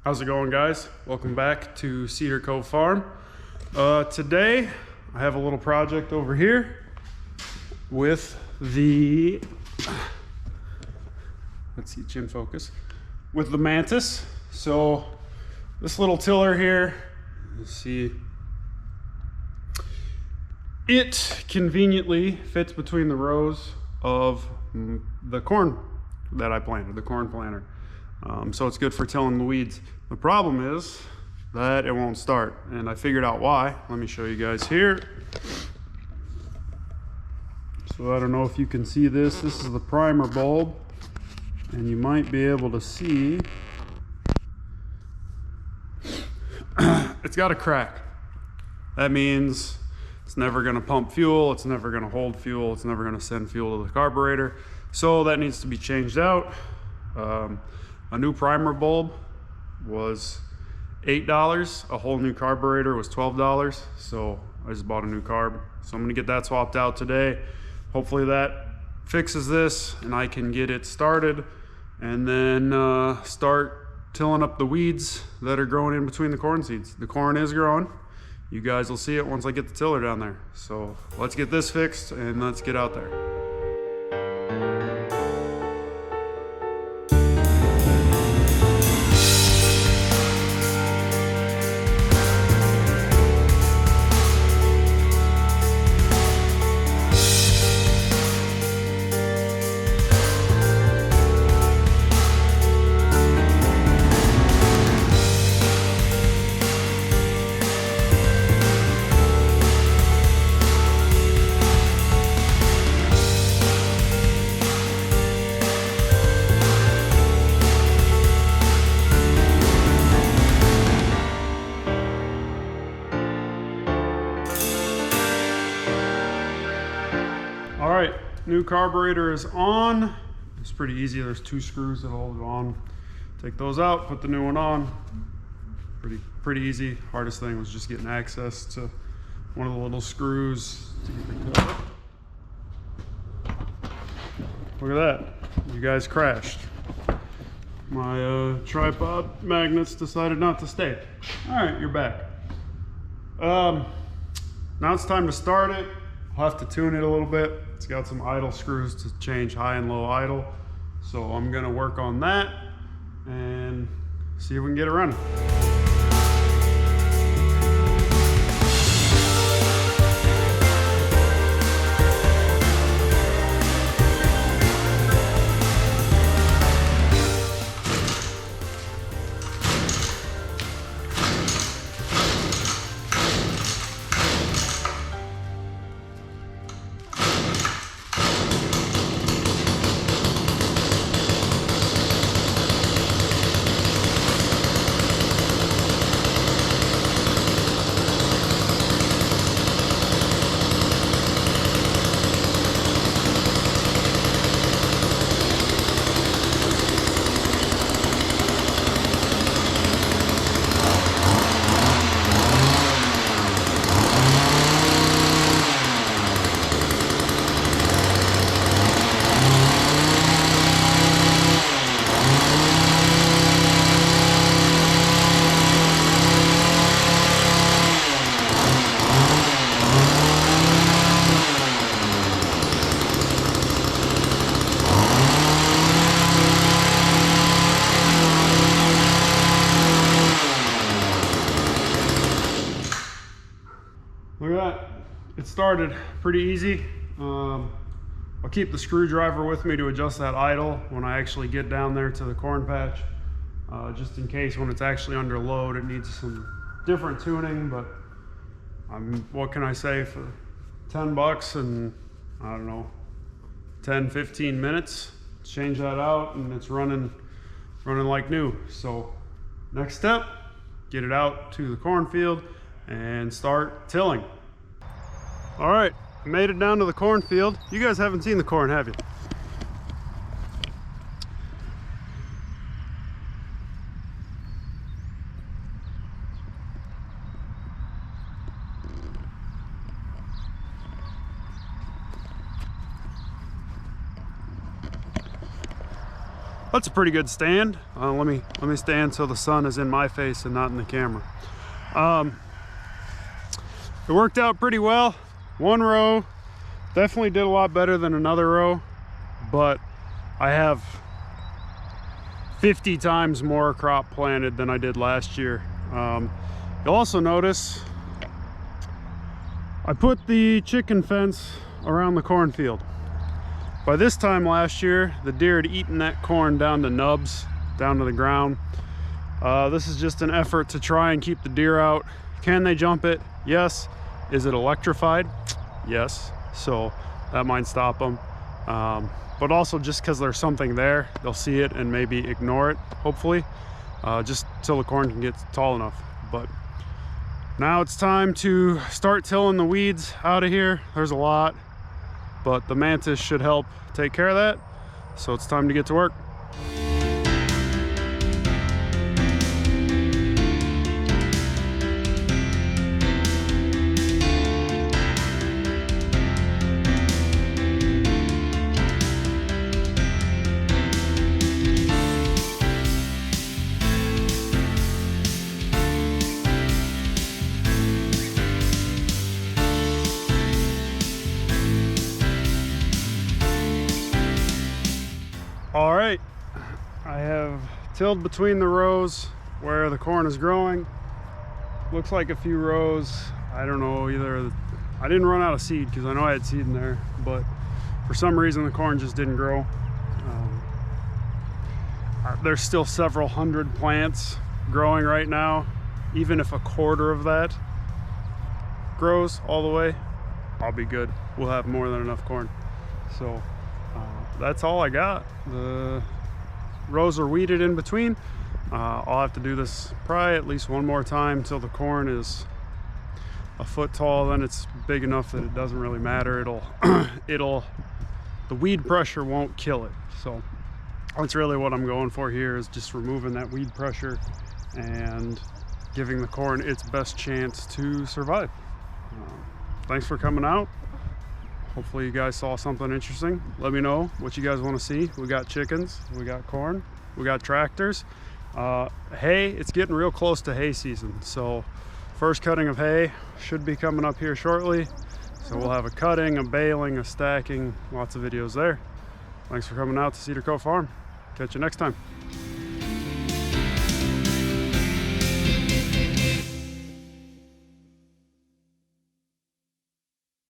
How's it going, guys? Welcome back to Cedar Cove Farm. Today I have a little project over here with the, let's see, chin focus, with the Mantis. So this little tiller here, you see, it conveniently fits between the rows of the corn that I planted, the corn planter. So it's good for tilling the weeds. The problem is that it won't start, and I figured out why. Let me show you guys here. So I don't know if you can see this. This is the primer bulb, and you might be able to see it's got a crack. That means it's never going to pump fuel, it's never going to hold fuel, it's never going to send fuel to the carburetor. So that needs to be changed out. A new primer bulb was $8. A whole new carburetor was $12. So I just bought a new carb. So I'm gonna get that swapped out today. Hopefully that fixes this and I can get it started and then start tilling up the weeds that are growing in between the corn seeds. The corn is growing. You guys will see it once I get the tiller down there. So let's get this fixed and let's get out there. All right, new carburetor is on. It's pretty easy. There's two screws that hold it on. Take those out, put the new one on. Pretty easy. Hardest thing was just getting access to one of the little screws to get the cover. Look at that. You guys crashed. My tripod magnets decided not to stay. All right, you're back. Now it's time to start it. I'll have to tune it a little bit. It's got some idle screws to change high and low idle. So I'm gonna work on that and see if we can get it running. Look at that. It started pretty easy. I'll keep the screwdriver with me to adjust that idle when I actually get down there to the corn patch, just in case when it's actually under load it needs some different tuning. But what can I say, for 10 bucks and I don't know, 10-15 minutes, change that out and it's running like new. So next step, get it out to the cornfield and start tilling. All right, I made it down to the cornfield. You guys haven't seen the corn, have you? That's a pretty good stand. Let me stand so the sun is in my face and not in the camera. It worked out pretty well. One row definitely did a lot better than another row, but I have 50 times more crop planted than I did last year. You'll also notice I put the chicken fence around the cornfield. By this time last year, the deer had eaten that corn down to nubs, down to the ground. This is just an effort to try and keep the deer out. Can they jump it? Yes. Is it electrified? Yes. So that might stop them. But also just because there's something there, they'll see it and maybe ignore it, hopefully, just till the corn can get tall enough. But now it's time to start tilling the weeds out of here. There's a lot, but the mantis should help take care of that. So it's time to get to work. All right, I have tilled between the rows where the corn is growing. Looks like a few rows, I don't know, either I didn't run out of seed because I know I had seed in there, but for some reason the corn just didn't grow. There's still several hundred plants growing right now. Even if a quarter of that grows all the way, I'll be good. We'll have more than enough corn. So that's all I got. The rows are weeded in between. I'll have to do this probably at least one more time till the corn is a foot tall. Then it's big enough that it doesn't really matter. The weed pressure won't kill it. So that's really what I'm going for here, is just removing that weed pressure and giving the corn its best chance to survive. Thanks for coming out. Hopefully you guys saw something interesting. Let me know what you guys want to see. We got chickens, we got corn, we got tractors. Hay, it's getting real close to hay season. So first cutting of hay should be coming up here shortly. So we'll have a cutting, a baling, a stacking, lots of videos there. Thanks for coming out to Cedar Cove Farm. Catch you next time.